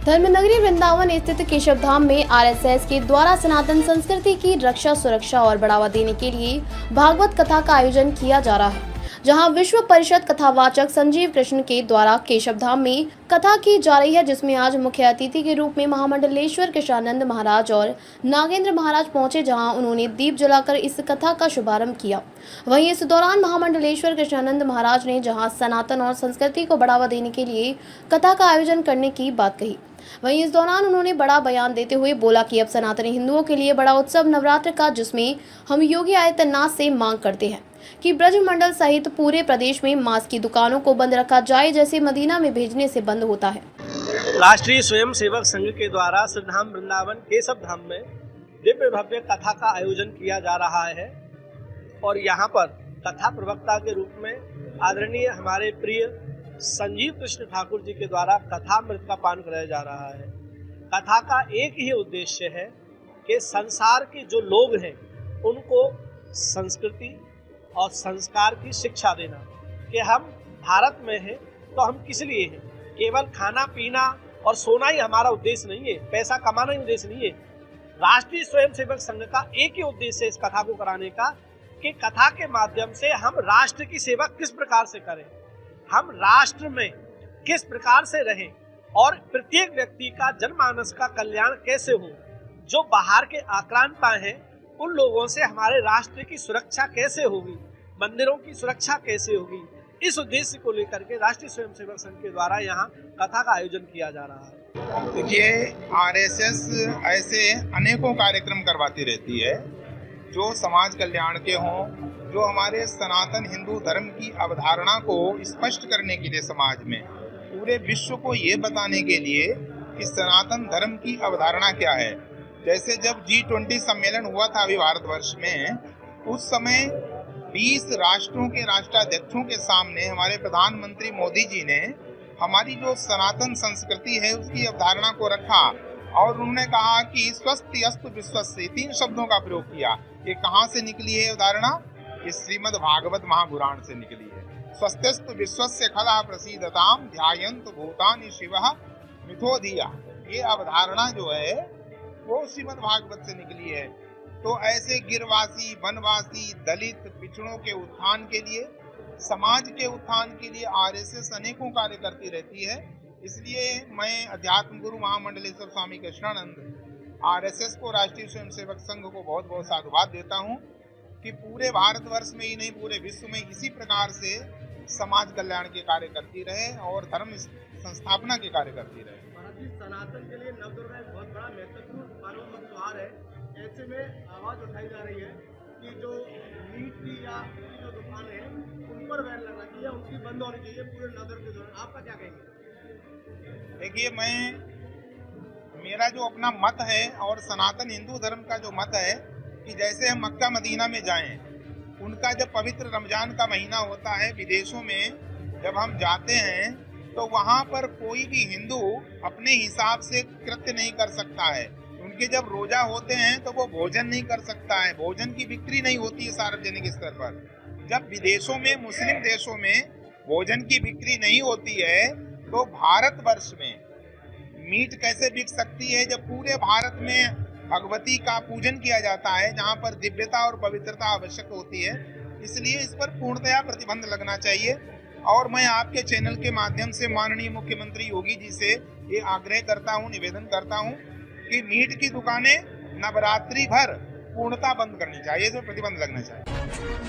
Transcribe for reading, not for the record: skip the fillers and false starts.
धर्मनगरी वृंदावन स्थित केशव धाम में आरएसएस के द्वारा सनातन संस्कृति की रक्षा सुरक्षा और बढ़ावा देने के लिए भागवत कथा का आयोजन किया जा रहा है, जहां विश्व परिषद कथावाचक संजीव कृष्ण के द्वारा केशव धाम में कथा की जा रही है, जिसमें आज मुख्य अतिथि के रूप में महामंडलेश्वर कृष्णानंद महाराज और नागेंद्र महाराज पहुंचे, जहां उन्होंने दीप जलाकर इस कथा का शुभारंभ किया। वहीं इस दौरान महामंडलेश्वर कृष्णानंद महाराज ने जहां सनातन और संस्कृति को बढ़ावा देने के लिए कथा का आयोजन करने की बात कही, वहीं इस दौरान उन्होंने बड़ा बयान देते हुए बोला कि अब सनातनी हिंदुओं के लिए बड़ा उत्सव नवरात्र का, जिसमें हम योगी आदित्यनाथ से मांग करते हैं कि ब्रजमंडल सहित पूरे प्रदेश में मांस की दुकानों को बंद रखा जाए, जैसे मदीना में भेजने से बंद होता है। राष्ट्रीय स्वयं सेवक संघ के द्वारा श्रीधाम वृंदावन केशव धाम में दिव्य भव्य कथा का आयोजन किया जा रहा है और यहाँ पर कथा प्रवक्ता के रूप में आदरणीय हमारे प्रिय संजीव कृष्ण ठाकुर जी के द्वारा कथामृत का पान कराया जा रहा है। कथा का एक ही उद्देश्य है कि संसार के जो लोग हैं उनको संस्कृति और संस्कार की शिक्षा देना कि हम भारत में हैं तो हम किस लिए हैं। केवल खाना पीना और सोना ही हमारा उद्देश्य नहीं है, पैसा कमाना ही उद्देश्य नहीं है। राष्ट्रीय स्वयंसेवक संघ का एक ही उद्देश्य है इस कथा को कराने का कि कथा के माध्यम से हम राष्ट्र की सेवा किस प्रकार से करें, हम राष्ट्र में किस प्रकार से रहें और प्रत्येक व्यक्ति का जनमानस का कल्याण कैसे हो। जो बाहर के आक्रांता हैं उन लोगों से हमारे राष्ट्र की सुरक्षा कैसे होगी, मंदिरों की सुरक्षा कैसे होगी, इस उद्देश्य को लेकर के राष्ट्रीय स्वयंसेवक संघ के द्वारा यहाँ कथा का आयोजन किया जा रहा है। देखिए, आरएसएस ऐसे अनेकों कार्यक्रम करवाती रहती है जो समाज कल्याण के हों, जो हमारे सनातन हिंदू धर्म की अवधारणा को स्पष्ट करने के लिए समाज में पूरे विश्व को ये बताने के लिए कि सनातन धर्म की अवधारणा क्या है। जैसे जब G20 सम्मेलन हुआ था अभी भारतवर्ष में, उस समय 20 राष्ट्रों के राष्ट्राध्यक्षों के सामने हमारे प्रधानमंत्री मोदी जी ने हमारी जो सनातन संस्कृति है उसकी अवधारणा को रखा और उन्होंने कहा कि स्वस्ति अस्तु विश्वस्य, 3 शब्दों का प्रयोग किया। ये कहाँ से निकली है अवधारणा? इस श्रीमद् भागवत महापुराण से निकली है। स्वस्त्यस्तु विश्वस्य खला प्रसीदताम ध्यायन्तु भूतानि शिवः मिथो धिया। ये अवधारणा जो है वो श्रीमद् भागवत से निकली है। तो ऐसे गिरवासी, वनवासी, दलित, पिछड़ों के उत्थान के लिए, समाज के उत्थान के लिए आरएसएस अनेकों कार्य करती रहती है। इसलिए मैं अध्यात्म गुरु महामंडलेश्वर स्वामी कृष्णानंद आरएसएस को, राष्ट्रीय स्वयंसेवक संघ को बहुत बहुत साधुवाद देता हूँ कि पूरे भारतवर्ष में ही नहीं पूरे विश्व में इसी प्रकार से समाज कल्याण के कार्य करती रहे और धर्म संस्थापना के कार्य करती रहे। सनातन के लिए नवदुर्गा एक बहुत बड़ा महत्वपूर्ण पर्व और त्योहार है। ऐसे में आवाज उठाई जा रही है कि जो मीट की या जो दुकान है उन पर बैन लगना चाहिए, उनकी बंद होनी चाहिए पूरे नवदुर्गा के दौरान। आपका क्या कहेंगे? देखिए, मेरा जो अपना मत है और सनातन हिंदू धर्म का जो मत है कि जैसे हम मक्का मदीना में जाएं, उनका जब पवित्र रमजान का महीना होता है, विदेशों में जब हम जाते हैं तो वहाँ पर कोई भी हिंदू अपने हिसाब से कृत्य नहीं कर सकता है। उनके जब रोजा होते हैं तो वो भोजन नहीं कर सकता है, भोजन की बिक्री नहीं होती है सार्वजनिक स्तर पर। जब विदेशों में, मुस्लिम देशों में भोजन की बिक्री नहीं होती है तो भारतवर्ष में मीट कैसे बिक सकती है जब पूरे भारत में भगवती का पूजन किया जाता है, जहाँ पर दिव्यता और पवित्रता आवश्यक होती है। इसलिए इस पर पूर्णतया प्रतिबंध लगना चाहिए और मैं आपके चैनल के माध्यम से माननीय मुख्यमंत्री योगी जी से ये आग्रह करता हूँ, निवेदन करता हूँ कि मीट की दुकानें नवरात्रि भर पूर्णतः बंद करनी चाहिए, इस पर प्रतिबंध लगना चाहिए।